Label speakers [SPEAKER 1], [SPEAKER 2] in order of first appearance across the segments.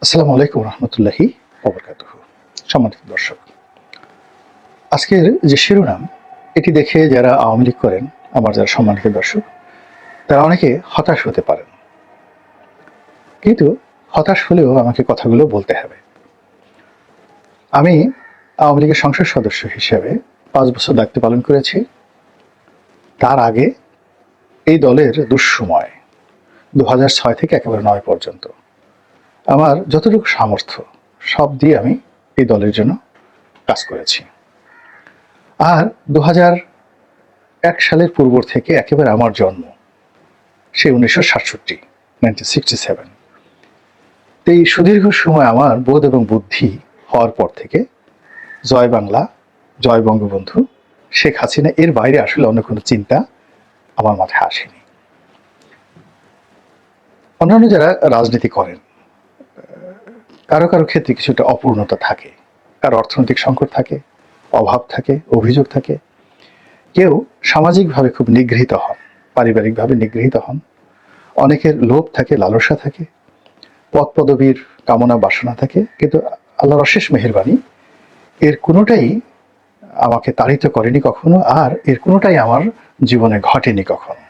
[SPEAKER 1] আসসালামু আলাইকুম রহমতুল্লাহি ওবরকাতুহু। সম্মানিত দর্শক, আজকের যে শিরোনাম এটি দেখে যারা আওয়ামী লীগ করেন, আমার যারা সম্মানিত দর্শক, তারা অনেকে হতাশ হতে পারেন। কিন্তু হতাশ হলেও আমাকে কথাগুলো বলতে হবে। আমি আওয়ামী লীগের সংসদ সদস্য হিসেবে ৫ বছর দায়িত্ব পালন করেছি। তার আগে এই দলের দুঃসময় ২০০৬ থেকে একেবারে ৯ পর্যন্ত আমার যতটুকু সামর্থ্য সব দিয়ে আমি এই দলের জন্য কাজ করেছি। আর ২০০১ সালের পূর্ব থেকে একেবারে আমার জন্ম সেই ১৯৬৭ এই সুদীর্ঘ সময় আমার বোধ এবং বুদ্ধি হওয়ার পর থেকে জয় বাংলা, জয় বঙ্গবন্ধু, শেখ হাসিনা এর বাইরে আসলে অন্য কোনো চিন্তা আমার মাথায় আসেনি। অন্যান্য যারা রাজনীতি করেন, কারো কারো ক্ষেত্রে কিছুটা অপূর্ণতা থাকে, কারো অর্থনৈতিক সংকট থাকে, অভাব থাকে, অভিযোগ থাকে, কেউ সামাজিকভাবে খুব নিগৃহীত হন, পারিবারিকভাবে নিগৃহীত হন, অনেকের লোভ থাকে, লালসা থাকে, পদ পদবীর কামনা বাসনা থাকে। কিন্তু আল্লাহর অশেষ মেহেরবানি, এর কোনোটাই আমাকে তাড়িত করেনি কখনো, আর এর কোনোটাই আমার জীবনে ঘটেনি কখনো।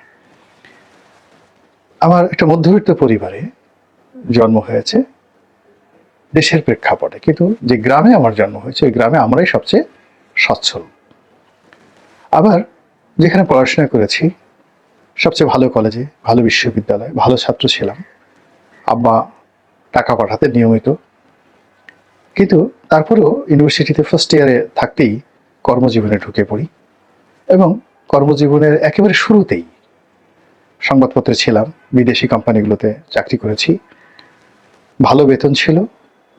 [SPEAKER 1] আমার একটা মধ্যবিত্ত পরিবারে জন্ম হয়েছে দেশের প্রেক্ষাপটে, কিন্তু যে গ্রামে আমার জন্ম হয়েছে ওই গ্রামে আমরাই সবচেয়ে সচ্ছল। আবার যেখানে পড়াশোনা করেছি সবচেয়ে ভালো কলেজে, ভালো বিশ্ববিদ্যালয়ে, ভালো ছাত্র ছিলাম, আব্বা টাকা পাঠাতে নিয়মিত। কিন্তু তারপরেও ইউনিভার্সিটিতে ফার্স্ট ইয়ারে থাকতেই কর্মজীবনে ঢুকে পড়ি এবং কর্মজীবনের একেবারে শুরুতেই সংবাদপত্রে ছিলাম, বিদেশি কোম্পানিগুলোতে চাকরি করেছি। ভালো বেতন ছিল,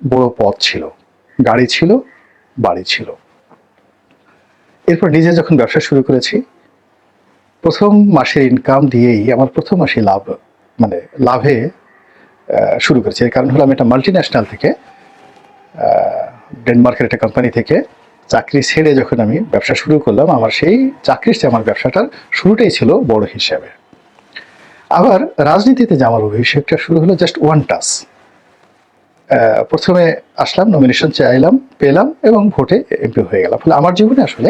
[SPEAKER 1] বড় পদ ছিল, গাড়ি ছিল, বাড়ি ছিল। এরপর নিজে যখন ব্যবসা শুরু করেছি, প্রথম মাসের ইনকাম দিয়েই আমার প্রথম মাসে লাভে শুরু করেছি। এর কারণ হলো আমি একটা মাল্টিন্যাশনাল থেকে, ডেনমার্কের একটা কোম্পানি থেকে চাকরি ছেড়ে যখন আমি ব্যবসা শুরু করলাম, আমার সেই চাকরির চেয়ে আমার ব্যবসাটার শুরুটাই ছিল বড় হিসেবে। আবার রাজনীতিতে যে আমার অভিষেকটা শুরু হলো জাস্ট ওয়ান টাচ। প্রথমে আসলাম, নমিনেশন চাইলাম, পেলাম এবং ভোটে এমপি হয়ে গেলাম। ফলে আমার জীবনে আসলে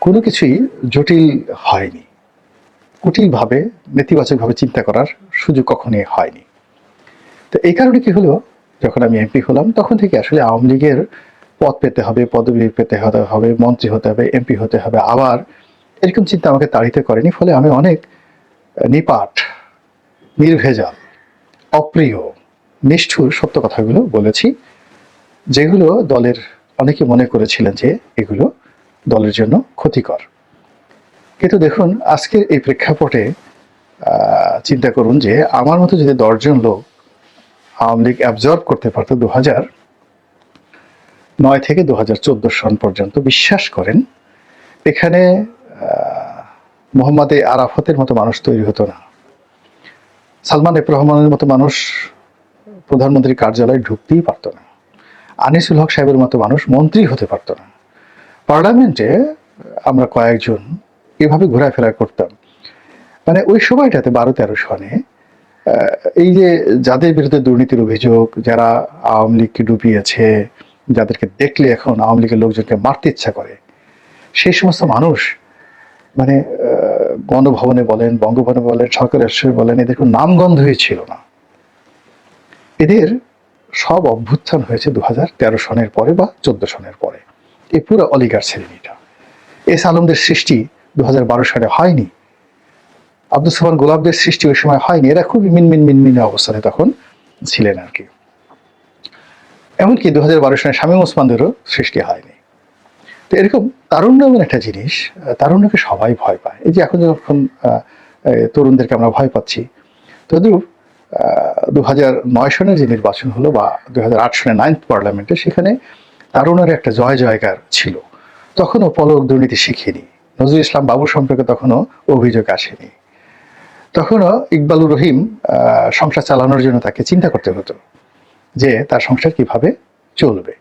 [SPEAKER 1] কোনো কিছুই জটিল হয়নি, কুটিলভাবে নেতিবাচকভাবে চিন্তা করার সুযোগ কখনোই হয়নি। তো এই কারণে কি হলো, যখন আমি এমপি হলাম তখন থেকে আসলে আওয়ামী লীগের পদ পেতে হবে, পদবি পেতে হবে, মন্ত্রী হতে হবে, এমপি হতে হবে, আবার এরকম চিন্তা আমাকে তাড়িত করেনি। ফলে আমি অনেক নিপাট, নির্ভেজাল, অপ্রিয়, নিষ্ঠুর সত্য কথাগুলো বলেছি, যেগুলো দলের অনেকে মনে করেছিলেন যে এগুলো দলের জন্য ক্ষতিকর। কিন্তু দেখুন, আজকের এই প্রেক্ষাপটে চিন্তা করুন যে আমার মতো যদি ১০ জন লোক আওয়ামী লীগ অ্যাবজর্ব করতে পারতো ২০০৯ থেকে ২০১৪ সন পর্যন্ত, বিশ্বাস করেন এখানে মোহাম্মদ আরাফাতের মতো মানুষ তৈরি হতো না, সালমান এফ রহমানের মতো মানুষ প্রধানমন্ত্রীর কার্যালয়ে ঢুকতেই পারত না, আনিসুল হক সাহেবের মতো মানুষ মন্ত্রী হতে পারত না। পার্লামেন্টে আমরা কয়েকজন এভাবে ঘোরাফেরা করতাম। মানে ওই সময়টাতে ১২-১৩ সনে এই যে যাদের বিরুদ্ধে দুর্নীতির অভিযোগ, যারা আওয়ামী লীগকে ডুবিয়েছে, যাদেরকে দেখলে এখন আওয়ামী লীগের লোকজনকে মারতে ইচ্ছা করে, সেই সমস্ত মানুষ মানে গণভবনে বলেন, বঙ্গভবনে বলেন, সরকারের বলেন, এদের কোনো নামগন্ধই ছিল না। এদের সব অভ্যুত্থান হয়েছে ২০১৩ সনের পরে বা ১৪ সনের পরে। এই পুরো অলিগার শ্রেণীটা, এস আলমদের সৃষ্টি ২০১২ সালে হয়নি, আব্দুল সামান গোলাপদের সৃষ্টি ওই সময় হয়নি। এরা খুব মিনমিন অবস্থানে তখন ছিলেন আর কি। এমনকি ২০১২ সালে শামীম ওসমানদেরও সৃষ্টি হয়নি। তো এরকম তারুণ্য এমন একটা জিনিস, তারুণ্যকে সবাই ভয় পায়। এই যে এখন যখন তরুণদেরকে আমরা ভয় পাচ্ছি, তদ্রুপ ২০০৯ সনের যে নির্বাচন হলো বা ২০০৮ সনের 9th পার্লামেন্টে, সেখানে তারুণের একটা জয় জয়কার ছিল। তখনও পলক দুর্নীতি শিখিনি, নজরুল ইসলাম বাবু সম্পর্কে তখনও অভিযোগ আসেনি, তখনও ইকবালুর রহিম সংসার চালানোর জন্য তাকে চিন্তা করতে হতো যে তার সংসার কিভাবে চলবে।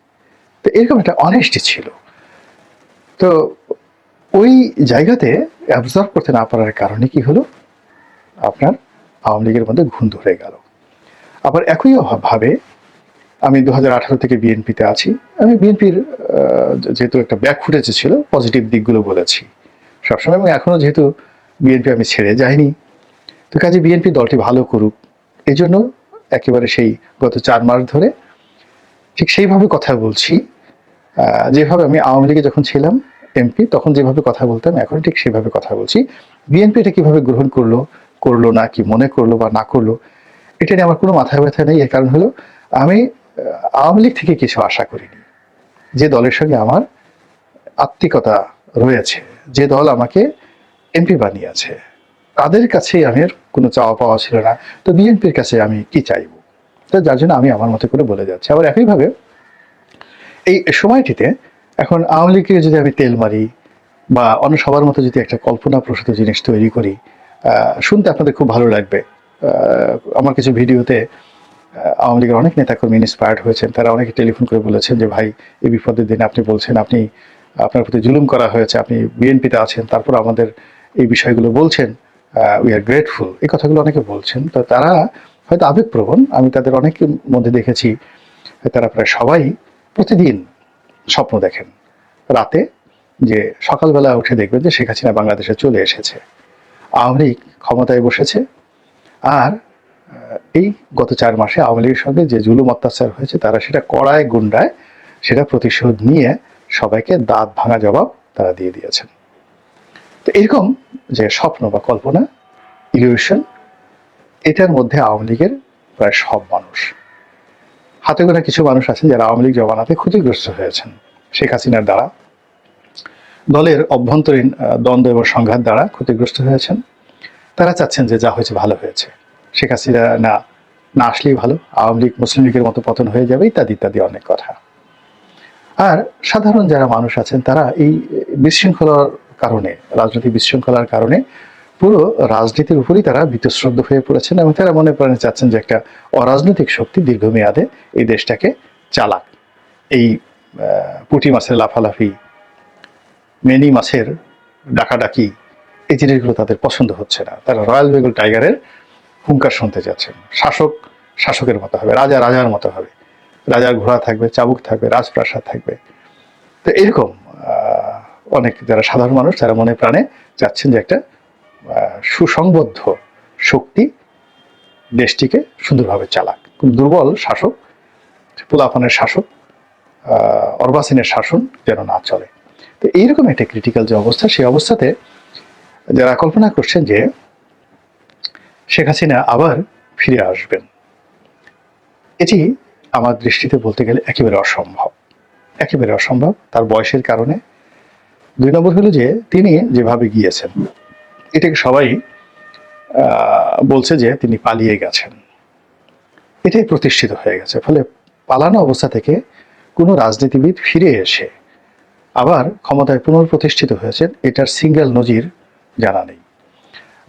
[SPEAKER 1] তো এরকম একটা অনেস্টি ছিল। তো ওই জায়গাতে অ্যাবজর্ব করতে না পারার কারণে কি হলো, আপনার আওয়ামী লীগের মধ্যে ঘুণ ধরে গেল। আবার একই ভাবে আমি 2018 থেকে বিএনপিতে আছি। আমি বিএনপির যেহেতু একটা ব্যাক ফুটেজ ছিল, পজিটিভ দিকগুলো বলেছি সবসময়, এবং এখনো যেহেতু বিএনপি আমি ছেড়ে যাইনি, তো কাজে বিএনপি দলটি ভালো করুক এই জন্য একেবারে সেই গত 4 মাস ধরে ঠিক সেইভাবে কথা বলছি। যেভাবে আমি আওয়ামী লীগে যখন ছিলাম এমপি, তখন যেভাবে কথা বলতাম এখন ঠিক সেভাবে কথা বলছি। বিএনপি এটা কিভাবে গ্রহণ করলো করলো না, কি মনে করলো বা না করলো, এটা নিয়ে আমার কোনো মাথা ব্যথা নেই। এর কারণ হলো আমি আওয়ামী লীগ থেকে কিছু আশা করিনি। যে দলের সঙ্গে আমার আত্মিকতা রয়েছে, যে দল আমাকে এমপি বানিয়েছে, তাদের কাছে আমি কোনো চাওয়া পাওয়া ছিল না। তো বিএনপির কাছে আমি কি চাইব? তো যার জন্য আমি আমার মতো করে বলে যাচ্ছি। আবার একইভাবে এই সময়টিতে এখন আওয়ামী লীগকে যদি আমি তেল মারি বা অন্য সবার মতো যদি একটা কল্পনাপ্রসূত জিনিস তৈরি করি, শুনতে আপনাদের খুব ভালো লাগবে। আমার কিছু ভিডিওতে আওয়ামী লীগের অনেক নেতাকর্মী ইন্সপায়ার্ড হয়েছেন। তারা অনেকে টেলিফোন করে বলেছেন যে ভাই, এই বিপদের দিনে আপনি বলছেন আপনার প্রতি জুলুম করা হয়েছে, আপনি বিএনপিতে আছেন, তারপর আমাদের এই বিষয়গুলো বলছেন, উই আর গ্রেটফুল, এই কথাগুলো অনেকে বলছেন। তো তারা হয়তো আবেগপ্রবণ, আমি তাদের অনেকের মধ্যে দেখেছি তারা প্রায় সবাই প্রতিদিন স্বপ্ন দেখেন রাতে, যে সকালবেলা উঠে দেখবেন যে শেখ হাসিনা বাংলাদেশে চলে এসেছে, আওয়ামী লীগ ক্ষমতায় বসেছে। আর এই গত 4 মাসে আওয়ামী লীগের সঙ্গে যে জুলুম অত্যাচার হয়েছে, তারা সেটা কড়ায় গুন্ডায় সেটা প্রতিশোধ নিয়ে সবাইকে দাঁত ভাঙা জবাব তারা দিয়ে দিয়েছেন। তো এরকম যে স্বপ্ন বা কল্পনা, ইলিউশন, এটার মধ্যে আওয়ামী লীগের প্রায় সব মানুষ, হাতে গোনা কিছু মানুষ আছেন যারা আওয়ামী লীগ জমানাতে ক্ষতিগ্রস্ত হয়েছেন শেখ হাসিনার দ্বারা, দলের অভ্যন্তরীণ দ্বন্দ্ব এবং সংঘাত দ্বারা ক্ষতিগ্রস্ত হয়েছেন। তারা চাচ্ছেন যে যা হয়েছে ভালো হয়েছে, শেখ হাসিনা না না আসলেই ভালো, আওয়ামী লীগ মুসলিম লীগের মতো পতন হয়ে যাবে, ইত্যাদি ইত্যাদি অনেক কথা। আর সাধারণ যারা মানুষ আছেন তারা এই বিশৃঙ্খলার কারণে, রাজনৈতিক বিশৃঙ্খলার কারণে পুরো রাজনীতির উপরই তারা বীতশ্রদ্ধ হয়ে পড়েছেন, এবং তারা মনে প্রাণে চাচ্ছেন যে একটা অরাজনৈতিক শক্তি দীর্ঘমেয়াদে এই দেশটাকে চালাক। এই পুঁটি মাছের লাফালাফি, মেনি মাছের ডাকাডাকি, এই জিনিসগুলো তাদের পছন্দ হচ্ছে না। তারা রয়্যাল বেঙ্গল টাইগারের হুঙ্কার শুনতে যাচ্ছেন। শাসক শাসকের মতো হবে, রাজা রাজার মতো হবে, রাজার ঘোড়া থাকবে, চাবুক থাকবে, রাজপ্রাসাদ থাকবে। তো এরকম অনেক যারা সাধারণ মানুষ তারা মনে প্রাণে চাচ্ছেন যে একটা সুসংবদ্ধ শক্তি দেশটিকে সুন্দরভাবে চালাক, দুর্বল শাসক, পোলাপানের শাসক, অর্বাচীনের শাসন যেন না চলে। তো এইরকম একটা ক্রিটিক্যাল যে অবস্থা, সেই অবস্থাতে যারা কল্পনা করছেন যে শেখ হাসিনা আবার ফিরে আসবেন, এটি আমার দৃষ্টিতে বলতে গেলে একেবারে অসম্ভব, একেবারে অসম্ভব। তার বয়সের কারণে। 2 নম্বর হলো যে তিনি যেভাবে গিয়েছেন, এটাকে সবাই বলছে যে তিনি পালিয়ে গেছেন, এটাই প্রতিষ্ঠিত হয়ে গেছে। ফলে পালানো অবস্থা থেকে কোনো রাজনীতিবিদ ফিরে এসে আবার ক্ষমতায় পুনঃপ্রতিষ্ঠিত হয়েছেন, এটার সিঙ্গেল নজির জানা নেই।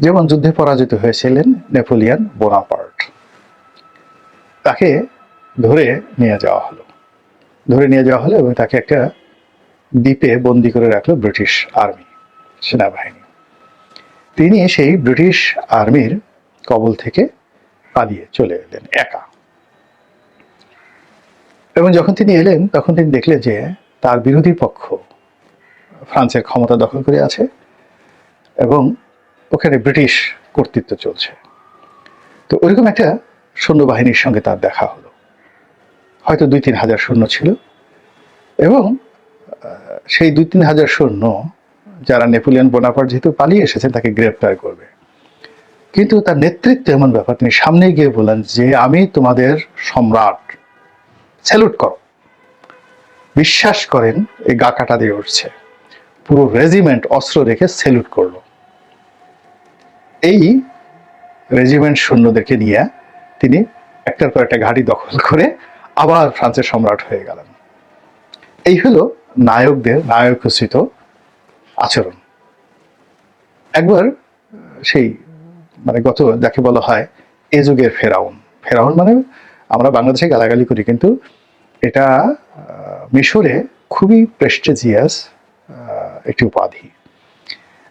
[SPEAKER 1] যেমন যুদ্ধে পরাজিত হয়েছিলেন নেপোলিয়ান বোনাপার্ট, তাকে ধরে নিয়ে যাওয়া হলো এবং তাকে একটা দ্বীপে বন্দি করে রাখলো ব্রিটিশ আর্মি, সেনাবাহিনী। তিনি সেই ব্রিটিশ আর্মির কবল থেকে পালিয়ে চলে এলেন একা, এবং যখন তিনি এলেন তখন তিনি দেখলেন যে তার বিরোধী পক্ষ ফ্রান্সের ক্ষমতা দখল করে আছে এবং ওখানে ব্রিটিশ কর্তৃত্ব চলছে। তো ওইরকম একটা সৈন্যবাহিনীর সঙ্গে তার দেখা হলো, হয়তো 2-3 হাজার সৈন্য ছিল, এবং সেই 2-3 হাজার সৈন্য যারা নেপোলিয়ন বোনাপার্ট যেহেতু পালিয়ে এসেছেন তাকে গ্রেপ্তার করবে। কিন্তু তার নেতৃত্ব এমন ব্যাপার, তিনি সামনে গিয়ে বললেন যে আমি তোমাদের সম্রাট, স্যালুট করো। বিশ্বাস করেন এই গা কাটা দিয়ে উঠছে, পুরো রেজিমেন্ট অস্ত্র রেখে স্যালুট করলো। এই রেজিমেন্ট সৈন্যদেরকে নিয়ে তিনি একটার পর একটা ঘাঁটি দখল করে আবার ফ্রান্সের সম্রাট হয়ে গেলেন। এই হলো নায়কদের নায়কোচিত আচরণ। একবার সেই গত যাকে বলা হয় এ যুগের ফেরাউন, ফেরাউন মানে আমরা বাংলাদেশে গালাগালি করি, কিন্তু এটা মিশরে খুবই প্রেস্টিজিয়াস একটি উপাধি।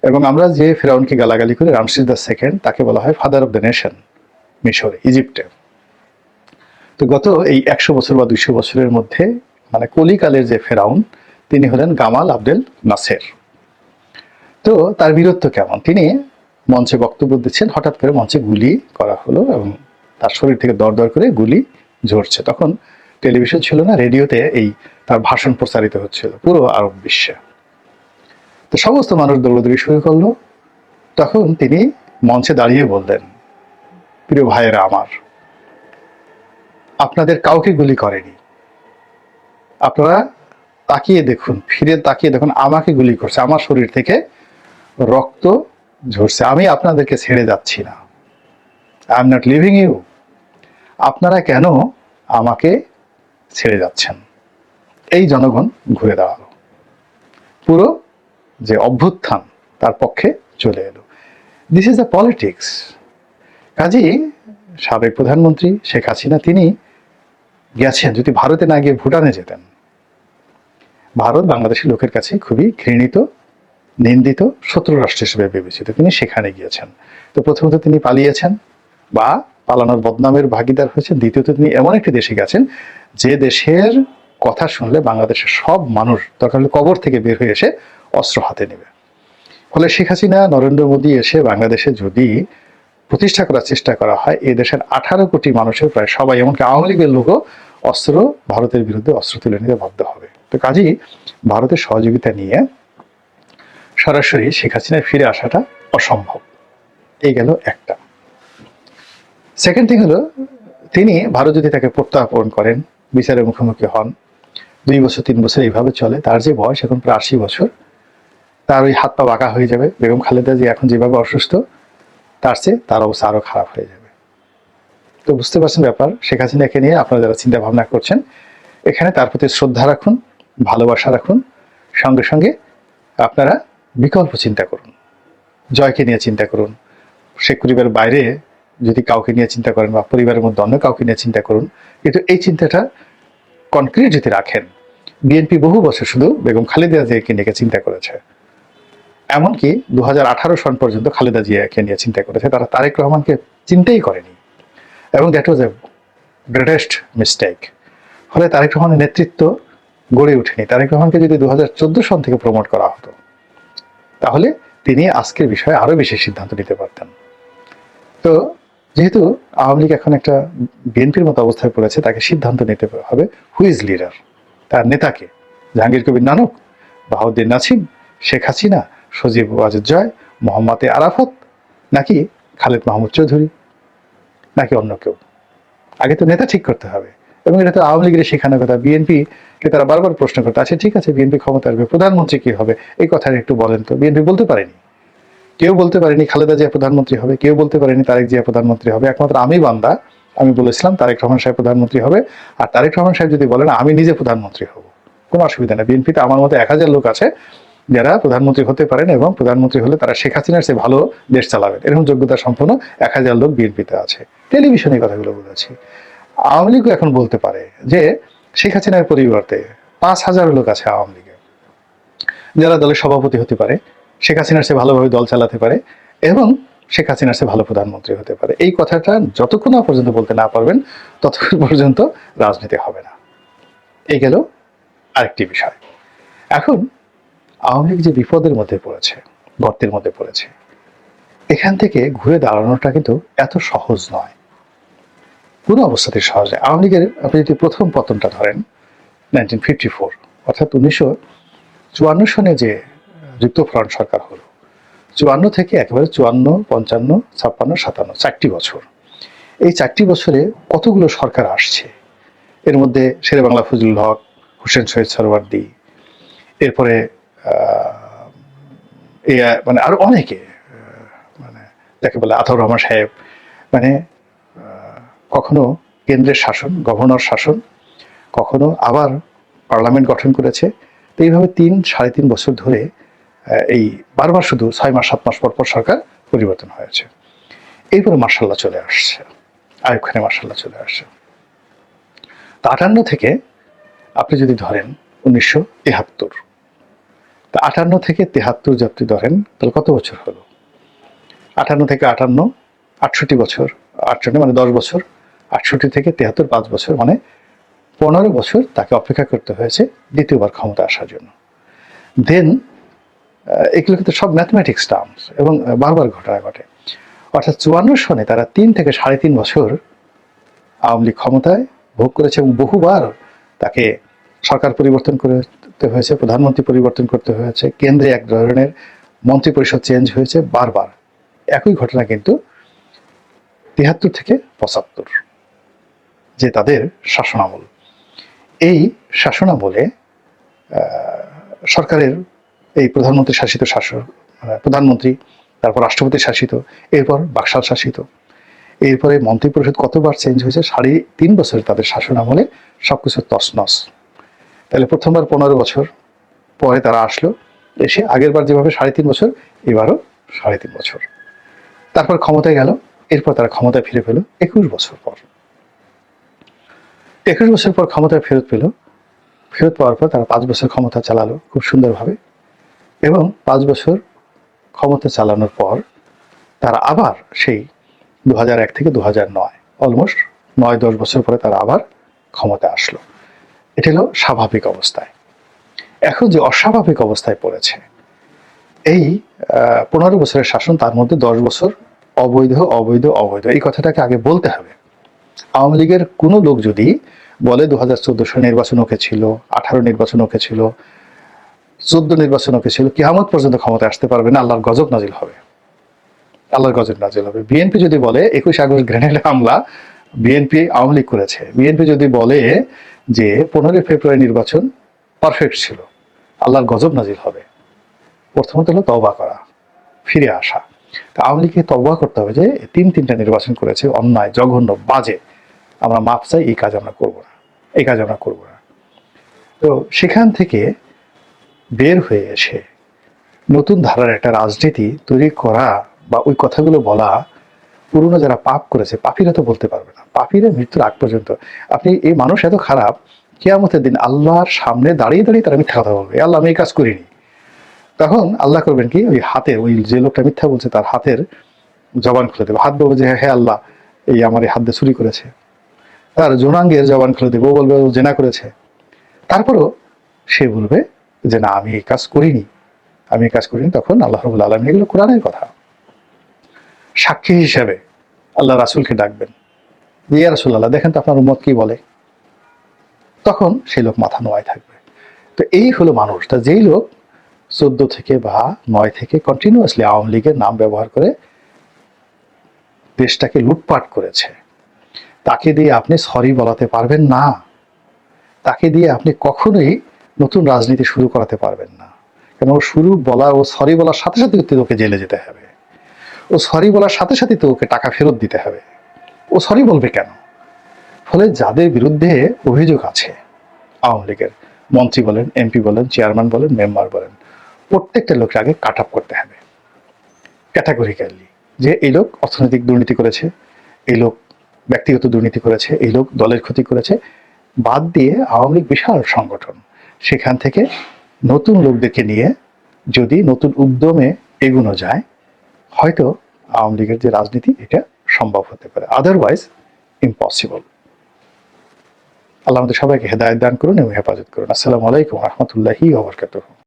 [SPEAKER 1] এবং আমরা যে ফেরাউনকে গালাগালি করি, রামসেস II, তাকে বলা হয় ফাদার অফ দ্য নেশন মিশরে, ইজিপ্টে। তো গত এই 100 বছর বা 200 বছরের মধ্যে মানে কলিকালের যে ফেরাউন, তিনি হলেন গামাল আবদেল নাসের। তো তার বীরত্ব কেমন, তিনি মঞ্চে বক্তব্য দিচ্ছেন, হঠাৎ করে মঞ্চে গুলি করা হলো এবং তার শরীর থেকে দর দর করে গুলি ঝরছে। তখন টেলিভিশন ছিল না, রেডিওতে এই তার ভাষণ প্রচারিত হচ্ছিল পুরো আরব বিশ্বে। তো সমস্ত মানুষ দৌড়দৌড়ি শুরু করলো। তখন তিনি মঞ্চে দাঁড়িয়ে বললেন, প্রিয় ভাইয়েরা আমার, আপনাদের কাউকে গুলি করেনি, আপনারা তাকিয়ে দেখুন, ফিরে তাকিয়ে দেখুন, আমাকে গুলি করছে, আমার শরীর থেকে রক্ত ঝরছে, আমি আপনাদেরকে ছেড়ে যাচ্ছি না, I am not leaving you, আপনারা কেন আমাকে ছেড়ে যাচ্ছেন? এই জনগণ ঘুরে দাঁড়ালো, পুরো যে অভ্যুত্থান তার পক্ষে চলে এলো। This is the politics. কাজেই সাবেক প্রধানমন্ত্রী শেখ হাসিনা তিনি গেছেন, যদি ভারতে না গিয়ে ভুটানে যেতেন, ভারত বাংলাদেশের লোকের কাছে খুবই ঘৃণিত, নিন্দিত, শত্রু রাষ্ট্র হিসেবে বিবেচিত, তিনি সেখানে গিয়েছেন। তো প্রথমত তিনি পালিয়েছেন বা পালানোর বদনামের ভাগিদার হয়েছেন, দ্বিতীয়ত তিনি এমন একটি দেশে গেছেন যে দেশের কথা শুনলে বাংলাদেশের সব মানুষ দরকার হলে কবর থেকে বের হয়ে এসে অস্ত্র হাতে নেবে। ফলে শেখ হাসিনা, নরেন্দ্র মোদী এসে বাংলাদেশে যদি প্রতিষ্ঠা করার চেষ্টা করা হয়, এই দেশের 18 কোটি মানুষের প্রায় সবাই, এমনকি আওয়ামী লীগের লোকও অস্ত্র, ভারতের বিরুদ্ধে অস্ত্র তুলে নিতে বাধ্য হবে। তো কাজেই ভারতের সহযোগিতা নিয়ে সরাসরি শেখ হাসিনার ফিরে আসাটা অসম্ভব। এই গেল একটা। সেকেন্ড থিং হলো, তিনি ভারত যদি তাকে প্রত্যার্পণ করেন, বিচারের মুখোমুখি হন, 2 বছর 3 বছর এইভাবে চলে, তার যে বয়স এখন প্রায় 80 বছর, তার ওই হাত পা বাঁকা হয়ে যাবে। বেগম খালেদা যে এখন যেভাবে অসুস্থ, তার চেয়ে তার অবস্থা আরো খারাপ হয়ে যাবে। তো বুঝতে পারছেন ব্যাপার। শেখ হাসিনাকে নিয়ে আপনারা যারা চিন্তা ভাবনা করছেন, এখানে তার প্রতি শ্রদ্ধা রাখুন, ভালোবাসা রাখুন, সঙ্গে সঙ্গে আপনারা বিকল্প চিন্তা করুন, জয়কে নিয়ে চিন্তা করুন। শেখ পরিবারের বাইরে যদি কাউকে নিয়ে চিন্তা করেন বা পরিবারের মধ্যে অন্য কাউকে নিয়ে চিন্তা করুন, কিন্তু এই চিন্তাটা কনক্রিট যদি রাখেন, বিএনপি বহু বছর শুধু বেগম খালেদা জিয়াকে নিয়ে চিন্তা করেছে, এমনকি 2018 সন পর্যন্ত খালেদা জিয়াকে নিয়ে চিন্তা করেছে, তারা তারেক রহমানকে চিন্তাই করেনি, এবং that was A greatest mistake. ফলে তারেক রহমানের নেতৃত্ব গড়ে ওঠেনি। তারেক রহমানকে যদি 2014 সন থেকে প্রমোট করা হতো, তাহলে তিনি আজকের বিষয়ে আরো বেশি সিদ্ধান্ত নিতে পারতেন। তো যেহেতু আওয়ামী লীগ এখন একটা বিএনপির মতো অবস্থায় পড়েছে, তাকে সিদ্ধান্ত নিতে হবে হু ইজ লিডার, তার নেতাকে, জাহাঙ্গীর কবির নানক, বাহাউদ্দিন নাসিম, শেখ হাসিনা, সজীব ওয়াজেদ জয়, মোহাম্মদ আরাফাত, নাকি খালেদ মাহমুদ চৌধুরী, নাকি অন্য কেউ? আগে তো নেতা ঠিক করতে হবে। এবং এটা তো আওয়ামী লীগের শেখানোর কথা। বিএনপি কে তারা বারবার প্রশ্ন করতে, আচ্ছা ঠিক আছে বিএনপি ক্ষমতা আসবে, প্রধানমন্ত্রী কি হবে, এই কথাটা একটু বলেন তো। বিএনপি বলতে পারেনি, কেউ বলতে পারেনি খালেদা জিয়া প্রধানমন্ত্রী হবে, কেউ বলতে পারেনি তারেক জিয়া প্রধানমন্ত্রী হবে। একমাত্র আমি বান্দা, আমি বলেছিলাম তারেক রহমান সাহেব প্রধানমন্ত্রী হবে, আর তারেক রহমান সাহেব যদি বলেন আমি নিজে প্রধানমন্ত্রী হব, কোনো অসুবিধা নেই। বিএনপিতে আমার মতো 1000 লোক আছে যারা প্রধানমন্ত্রী হতে পারেন, এবং প্রধানমন্ত্রী হলে তারা শেখ হাসিনার চেয়ে ভালো দেশ চালাবেন, এরকম যোগ্যতা সম্পন্ন 1000 লোক বিএনপিতে আছে। টেলিভিশনে এই কথাগুলো বলেছি। আওয়ামী লীগও এখন বলতে পারে যে শেখ হাসিনার পরিবর্তে 5000 লোক আছে আওয়ামী লীগে, যারা দলের সভাপতি হতে পারে, শেখ হাসিনার চেয়ে ভালোভাবে দল চালাতে পারে, এবং শেখ হাসিনার চেয়ে ভালো প্রধানমন্ত্রী হতে পারে। এই কথাটা যতক্ষণ না পর্যন্ত বলতে না পারবেন, ততক্ষণ পর্যন্ত রাজনীতি হবে না। এই গেল আরেকটি বিষয়। এখন আওয়ামী লীগ যে বিপদের মধ্যে পড়েছে, গর্তের মধ্যে পড়েছে, এখান থেকে ঘুরে দাঁড়ানোটা কিন্তু এত সহজ নয়, কোনো অবস্থাতেই সহজ নয়। আওয়ামী লীগের আপনি যদি প্রথম পতনটা ধরেন 1954, অর্থাৎ 1954 সনে যে যুক্তফ্রন্ট সরকার হলো, 54 থেকে একেবারে 54, 55, 56, 57, 4টি বছর। এই 4টি বছরে কতগুলো সরকার আসছে, এর মধ্যে শেরে বাংলা ফজলুল হক, হোসেন শহীদ সরওয়ার্দী, এরপরে মানে আরো অনেকে, মানে যাকে বলে আতাউর রহমান সাহেব, মানে কখনো কেন্দ্রের শাসন, গভর্নর শাসন, কখনো আবার পার্লামেন্ট গঠন করেছে। তো এইভাবে 3-3.5 বছর ধরে এই বারবার শুধু 6 মাস 7 মাস পর পর সরকার পরিবর্তন হয়েছে। এরপরে মার্শাল্লাহ চলে আসছে, আইয়ুব খানের মার্শাল্লাহ চলে আসছে। তা 58 থেকে আপনি যদি ধরেন 1973, তা 58 থেকে 73 যাত্রী ধরেন, তাহলে কত বছর হলো? 58 থেকে 58, 68 বছর, 68 মানে 10 বছর, 68 থেকে 73, 5 বছর, মানে 15 বছর তাকে অপেক্ষা করতে হয়েছে দ্বিতীয়বার ক্ষমতা আসার জন্য। দেন এগুলো কিন্তু সব ম্যাথমেটিক্স টার্মস এবং বারবার ঘটনা ঘটে। অর্থাৎ 54 সনে তারা 3 থেকে 3.5 বছর আওয়ামী লীগ ক্ষমতায় ভোগ করেছে এবং বহুবার তাকে সরকার পরিবর্তন করতে হয়েছে, প্রধানমন্ত্রী পরিবর্তন করতে হয়েছে, কেন্দ্রে এক ধরনের মন্ত্রী পরিষদ চেঞ্জ হয়েছে বারবার। একই ঘটনা কিন্তু 73 থেকে 75, যে তাদের শাসনামল। এই শাসনামলে সরকারের এই প্রধানমন্ত্রী শাসিত শাসক, প্রধানমন্ত্রী, তারপর রাষ্ট্রপতি শাসিত, এরপর বাকশাল শাসিত, এরপরে মন্ত্রী পরিষদ কতবার চেঞ্জ হয়েছে। 3.5 বছর তাদের শাসনামলে সবকিছু তছনছ। তাহলে প্রথমবার 15 বছর পরে তারা আসলো, এসে আগের বার যেভাবে 3.5 বছর, এবারও 3.5 বছর। তারপর ক্ষমতায় গেল, এরপর তারা ক্ষমতায় ফিরে পেল 21 বছর পর। 21 বছর পর ক্ষমতায় ফেরত পেল। ফেরত পাওয়ার পর তারা 5 বছর ক্ষমতা চালালো খুব সুন্দরভাবে, এবং 5 বছর ক্ষমতা চালানোর পর তারা আবার সেই 2001 থেকে 2009, অলমোস্ট 9-10 বছর পরে তারা আবার ক্ষমতায় আসলো। এটা হলো স্বাভাবিক অবস্থায়। এখন যে অস্বাভাবিক অবস্থায় পড়েছে, এই 15 বছরের শাসন, তার মধ্যে 10 বছর অবৈধ অবৈধ অবৈধ, এই কথাটাকে আগে বলতে হবে। আওয়ামী লীগের কোনো লোক যদি বলে 2014 নির্বাচন ওকে ছিল, 18 নির্বাচন ওকে ছিল, 14 নির্বাচন ওকে ছিল, কিয়ামত পর্যন্ত ক্ষমতায় আসতে পারবে না, আল্লাহর গজব নাজিল হবে, আল্লাহর গজব নাজিল হবে। বিএনপি যদি বলে 21 আগস্ট গ্রেনেড হামলা বিএনপি আওয়ামী লীগ করেছে, বিএনপি যদি বলে যে 15 ফেব্রুয়ারি নির্বাচন পারফেক্ট ছিল, আল্লাহর গজব নাজিল হবে। প্রথমত হলো তওবা করা, ফিরে আসা। তা আওয়ামী লীগকে তওবা করতে হবে যে 3টা নির্বাচন করেছে, অন্যায়, জঘন্য, বাজে, আমরা মাপ চাই, এই কাজ আমরা করবো না, এই কাজ আমরা করবো না। তো সেখান থেকে বের হয়ে এসে নতুন ধারার একটা রাজনীতি তৈরি করা বা ওই কথাগুলো বলা, পুরনো যারা পাপ করেছে, পাপীরা তো বলতে পারবে না, পাপীরা মৃত্যুর আগ পর্যন্ত। আপনি, এই মানুষ এত খারাপ, কিয়ামতের দিন আল্লাহর সামনে দাঁড়িয়ে দাঁড়িয়ে তারা মিথ্যা কথা বলবে, আল্লাহ আমি এই কাজ করিনি। তখন আল্লাহ করবেন কি, ওই হাতের, ওই যে লোকটা মিথ্যা বলছে তার হাতের জবান খুলে দেবে। হাত বলবে যে হ্যাঁ আল্লাহ, এই আমার এই হাত দিয়ে চুরি করেছে। তার যৌনাঙ্গের জবান খুলে দেবে, ও বলবে ও জেনা করেছে। তারপরও সে বলবে যে না আমি এই কাজ করিনি, আমি এই কাজ করিনি। তখন আল্লাহ রাব্বুল আলামিন, এগুলো কোরআনের কথা, সাক্ষী হিসাবে আল্লাহ রাসূলকে ডাকবেন, ইয়া রাসূলুল্লাহ দেখেন তো আপনার উম্মত কি বলে। তখন সেই লোক মাথা নোয়ায় থাকবে। তো এই হলো মানুষ। তা যেই লোক 14 থেকে বা 9 থেকে কন্টিনিউয়াসলি আওয়ামী লীগের নাম ব্যবহার করে দেশটাকে লুটপাট করেছে, তাকে দিয়ে আপনি সরি বলাতে পারবেন না, তাকে দিয়ে আপনি কখনোই নতুন রাজনীতি শুরু করাতে পারবেন না। কারণ ও শুরু বলা, ও সরি বলার সাথে সাথে ওকে জেলে যেতে হবে, ও সরি বলার সাথে সাথে তো ওকে টাকা ফেরত দিতে হবে। ও সরি বলবে কেন? ফলে যাদের বিরুদ্ধে অভিযোগ আছে আওয়ামী লীগের, মন্ত্রী বলেন, এমপি বলেন, চেয়ারম্যান বলেন, মেম্বার বলেন, প্রত্যেকটা লোককে আগে কাট আপ করতে হবে ক্যাটাগরিক্যালি, যে এই লোক অর্থনৈতিক দুর্নীতি করেছে, এই লোক ব্যক্তিগত দুর্নীতি করেছে, এই লোক দলের ক্ষতি করেছে, বাদ দিয়ে আওয়ামী লীগ বিশাল সংগঠন, সেখান থেকে নতুন লোকদেরকে নিয়ে যদি নতুন উদ্যমে এগোনো যায়, হয়তো আওয়ামী লীগের যে রাজনীতি এটা সম্ভব হতে পারে, আদারওয়াইজ ইম্পসিবল। আল্লাহ আমাদের সবাইকে হেদায়েত দান করুন এবং হেফাজত করুন। আসসালামু আলাইকুম ওয়া রাহমাতুল্লাহি ওয়া বারাকাতুহু।